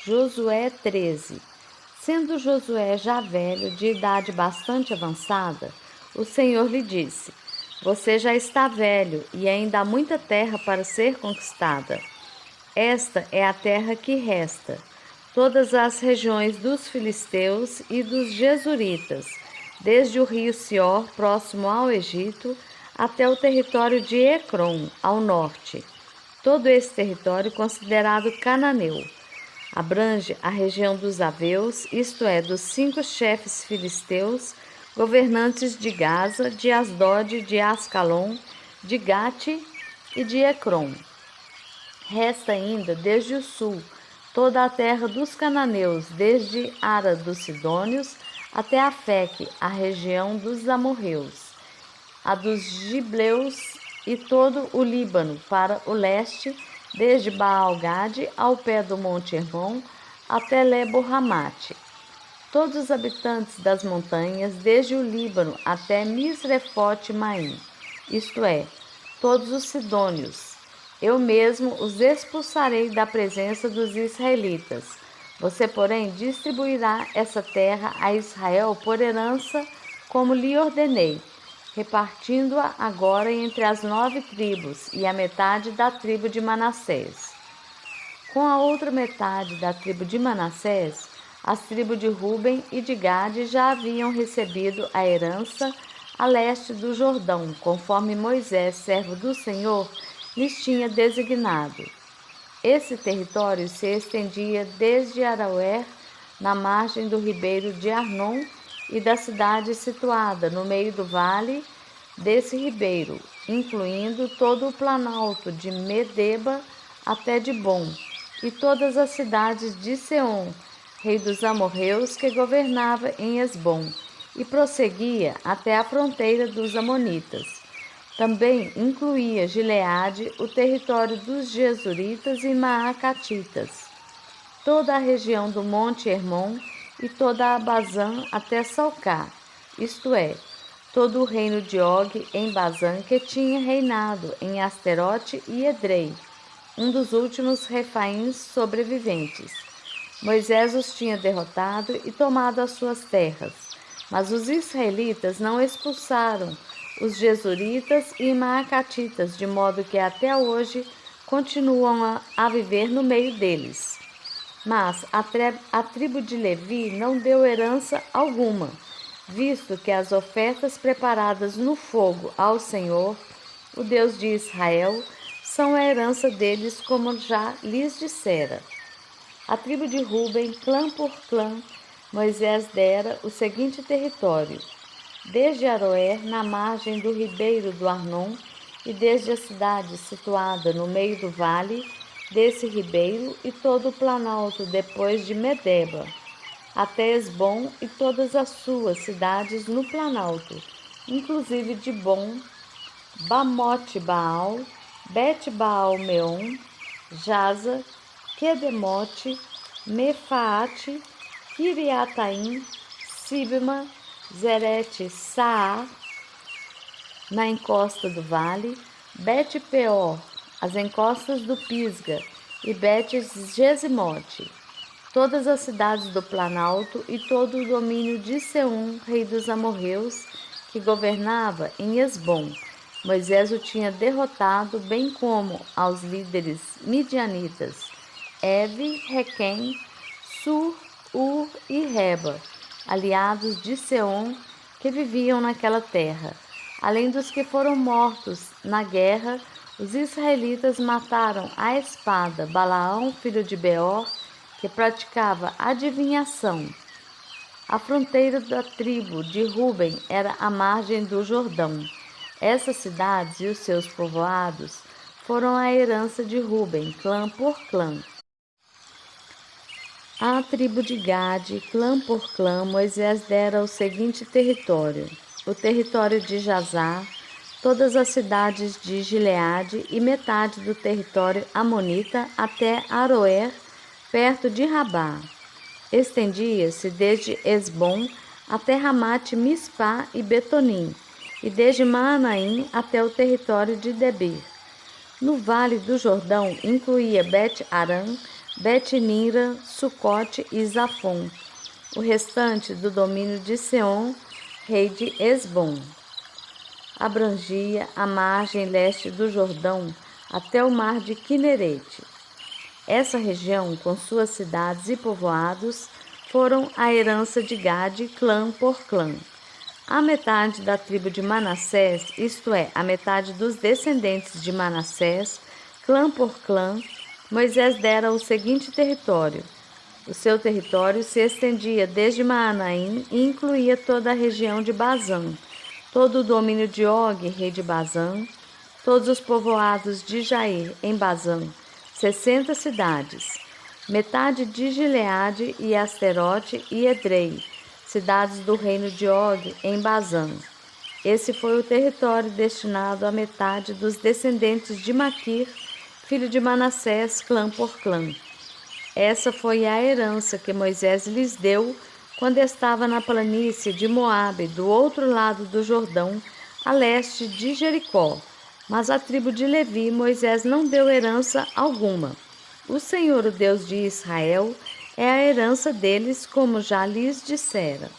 Josué 13. Sendo Josué já velho, de idade bastante avançada, o Senhor lhe disse: Você já está velho e ainda há muita terra para ser conquistada. Esta é a terra que resta, todas as regiões dos filisteus e dos jesuritas, desde o rio Sior, próximo ao Egito, até o território de Ecrom, ao norte. Todo esse território considerado cananeu. Abrange a região dos aveus, isto é, dos 5 chefes filisteus, governantes de Gaza, de Asdod, de Ascalon, de Gate e de Ecrom. Resta ainda, desde o sul, toda a terra dos cananeus, desde Ara dos Sidônios até Afeque, a região dos amorreus, a dos gibleus e todo o Líbano para o leste, desde Baal-Gade ao pé do Monte Hermon até Lebo-Ramate. Todos os habitantes das montanhas, desde o Líbano até Misrefote-Maim, isto é, todos os sidônios. Eu mesmo os expulsarei da presença dos israelitas. Você, porém, distribuirá essa terra a Israel por herança, como lhe ordenei, repartindo-a agora entre as 9 tribos e a metade da tribo de Manassés. Com a outra metade da tribo de Manassés, as tribos de Ruben e de Gade já haviam recebido a herança a leste do Jordão, conforme Moisés, servo do Senhor, lhes tinha designado. Esse território se estendia desde Aroer, na margem do ribeiro de Arnon, e da cidade situada no meio do vale desse ribeiro, incluindo todo o planalto de Medeba até Dibom, e todas as cidades de Seom, rei dos amorreus, que governava em Esbom, e prosseguia até a fronteira dos amonitas. Também incluía Gileade, o território dos jesuritas e maacatitas, toda a região do Monte Hermon e toda a Bazã até Salcar, isto é, todo o reino de Og em Bazã, que tinha reinado em Asterote e Edrei, um dos últimos refaíns sobreviventes. Moisés os tinha derrotado e tomado as suas terras, mas os israelitas não expulsaram os jesuritas e maacatitas, de modo que até hoje continuam a viver no meio deles. Mas a tribo de Levi não deu herança alguma, visto que as ofertas preparadas no fogo ao Senhor, o Deus de Israel, são a herança deles, como já lhes dissera. A tribo de Ruben, clã por clã, Moisés dera o seguinte território: desde Aroer, na margem do ribeiro do Arnon, e desde a cidade situada no meio do vale desse ribeiro e todo o planalto depois de Medeba, até Esbom e todas as suas cidades no planalto, inclusive Dibom, Bamote Baal, Bet Baal Meon, Jaza, Quedemote, Mefaate, Kiriataim, Sibma, Zerete Saar, na encosta do vale, Bet-peor, as encostas do Pisga, e Bet-gesimote, todas as cidades do Planalto e todo o domínio de Seom, rei dos amorreus, que governava em Esbom. Moisés o tinha derrotado, bem como aos líderes midianitas, Eve, Requem, Sur, Ur e Reba, aliados de Seom, que viviam naquela terra. Além dos que foram mortos na guerra, os israelitas mataram à espada Balaão, filho de Beor, que praticava adivinhação. A fronteira da tribo de Ruben era a margem do Jordão. Essas cidades e os seus povoados foram a herança de Ruben, clã por clã. À tribo de Gade, clã por clã, Moisés dera o seguinte território: o território de Jazar, todas as cidades de Gileade e metade do território amonita até Aroer, perto de Rabá. Estendia-se desde Esbom até Ramate Mispá e Betonim, e desde Maanaim até o território de Debir. No vale do Jordão incluía Bet-Aram, Bet-Nira, Sucote e Zafon, o restante do domínio de Seom, rei de Hesbom. Abrangia a margem leste do Jordão até o mar de Quinerete. Essa região, com suas cidades e povoados, foram a herança de Gade, clã por clã. A metade da tribo de Manassés, isto é, a metade dos descendentes de Manassés, clã por clã, Moisés dera o seguinte território. O seu território se estendia desde Maanaim e incluía toda a região de Bazã, todo o domínio de Og, rei de Bazã, todos os povoados de Jair, em Bazã, 60 cidades, metade de Gileade e Asterote e Edrei, cidades do reino de Og, em Bazã. Esse foi o território destinado à metade dos descendentes de Maquir, filho de Manassés, clã por clã. Essa foi a herança que Moisés lhes deu quando estava na planície de Moabe, do outro lado do Jordão, a leste de Jericó. Mas à tribo de Levi Moisés não deu herança alguma. O Senhor, o Deus de Israel, é a herança deles, como já lhes dissera.